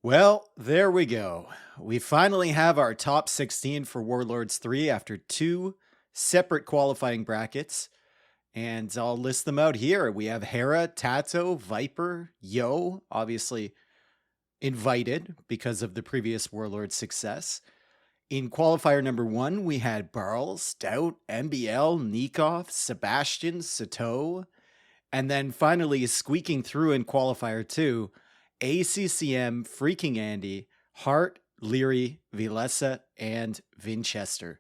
Well, there we go. We finally have our top 16 for Warlords 3 after two separate qualifying brackets. And I'll list them out here. We have Hera, Tato, Viper, Yo, obviously invited because of the previous Warlord success. In qualifier number 1, we had Barl, Stout, MBL, Nikov, Sebastian, Sato. And then finally, squeaking through in qualifier 2, ACCM, Freaking Andy, Hart, Leary, Vilesa, and Vinchester.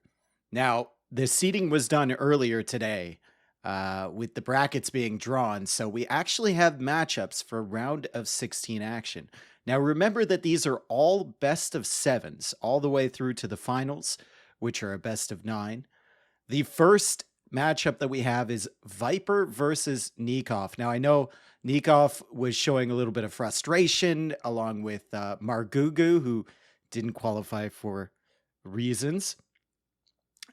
Now, the seating was done earlier today with the brackets being drawn, so we actually have matchups for round of 16 action. Now, remember that these are all best of sevens, all the way through to the finals, which are a best of 9. The first matchup that we have is Viper versus Nikov. Now, I know Nikov was showing a little bit of frustration along with Margugu, who didn't qualify for reasons.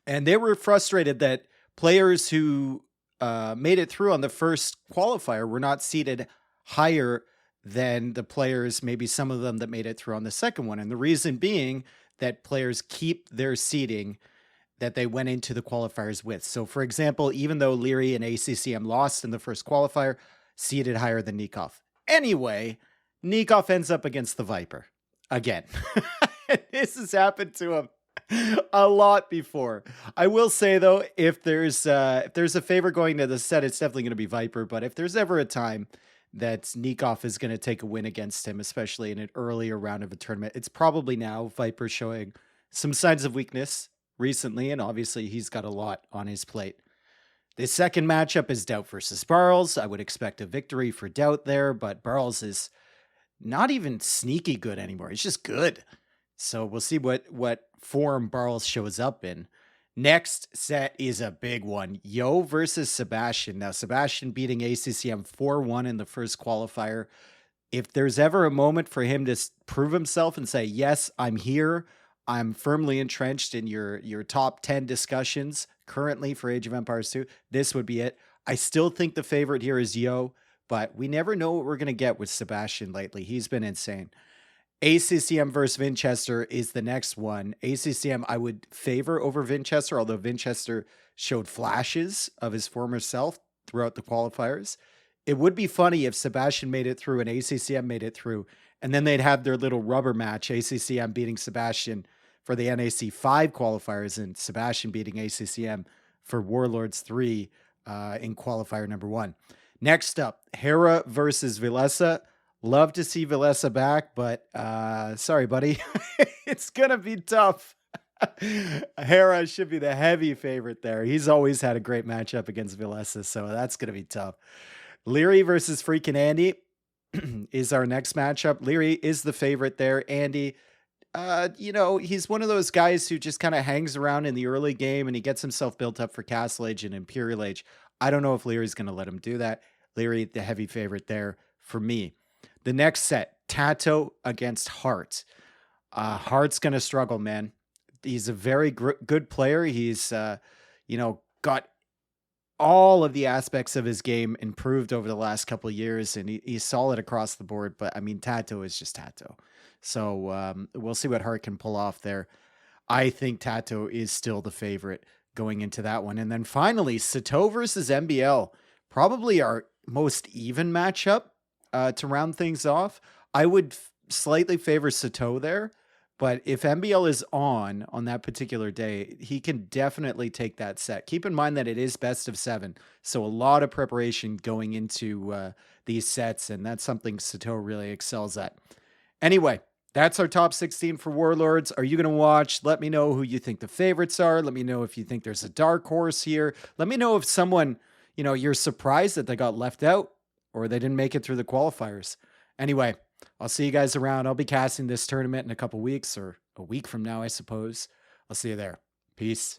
And they were frustrated that players who made it through on the first qualifier were not seated higher than the players, maybe some of them that made it through on the second one. And the reason being that players keep their seating that they went into the qualifiers with. So, for example, even though Leary and ACCM lost in the first qualifier, seated higher than Nikov. Anyway, Nikov ends up against the Viper again. This has happened to him a lot before. I will say though, if there's a favor going to the set, it's definitely going to be Viper. But if there's ever a time that Nikov is going to take a win against him, especially in an earlier round of a tournament, it's probably now. Viper showing some signs of weakness recently, and obviously he's got a lot on his plate. The second matchup is Doubt versus Barls. I would expect a victory for Doubt there, but Barls is not even sneaky good anymore. He's just good. So we'll see what form Barls shows up in. Next set is a big one. Yo versus Sebastian. Now, Sebastian beating ACCM 4-1 in the first qualifier. If there's ever a moment for him to prove himself and say, yes, I'm here, I'm firmly entrenched in your top 10 discussions currently for Age of Empires 2, this would be it. I still think the favorite here is Yo, but we never know what we're going to get with Sebastian lately. He's been insane. ACCM versus Vinchester is the next one. ACCM I would favor over Vinchester, although Vinchester showed flashes of his former self throughout the qualifiers. It would be funny if Sebastian made it through and ACCM made it through, and then they'd have their little rubber match, ACCM beating Sebastian for the NAC 5 qualifiers and Sebastian beating ACCM for Warlords 3 in qualifier number 1. Next up, Hera versus Vilesa. Love to see Vilesa back, but sorry, buddy. It's going to be tough. Hera should be the heavy favorite there. He's always had a great matchup against Vilesa, so that's going to be tough. Leary versus Freaking Andy is our next matchup. Leary is the favorite there. Andy, he's one of those guys who just kind of hangs around in the early game and he gets himself built up for Castle Age and Imperial Age. I don't know if Leary's going to let him do that. Leary, the heavy favorite there for me. The next set, Tato against Hart. Hart's going to struggle, man. He's a very good player. He's, got all of the aspects of his game improved over the last couple of years, and he's solid across the board. But, I mean, Tato is just Tato. So we'll see what Hart can pull off there. I think Tato is still the favorite going into that one. And then finally, Sato versus MBL. Probably our most even matchup. To round things off, I would slightly favor Sato there, but if MBL is on that particular day, he can definitely take that set. Keep in mind that it is best of 7, so a lot of preparation going into these sets, and that's something Sato really excels at. Anyway, that's our top 16 for Warlords. Are you going to watch? Let me know who you think the favorites are. Let me know if you think there's a dark horse here. Let me know if someone, you're surprised that they got left out, or they didn't make it through the qualifiers. Anyway, I'll see you guys around. I'll be casting this tournament in a couple weeks, or a week from now, I suppose. I'll see you there. Peace.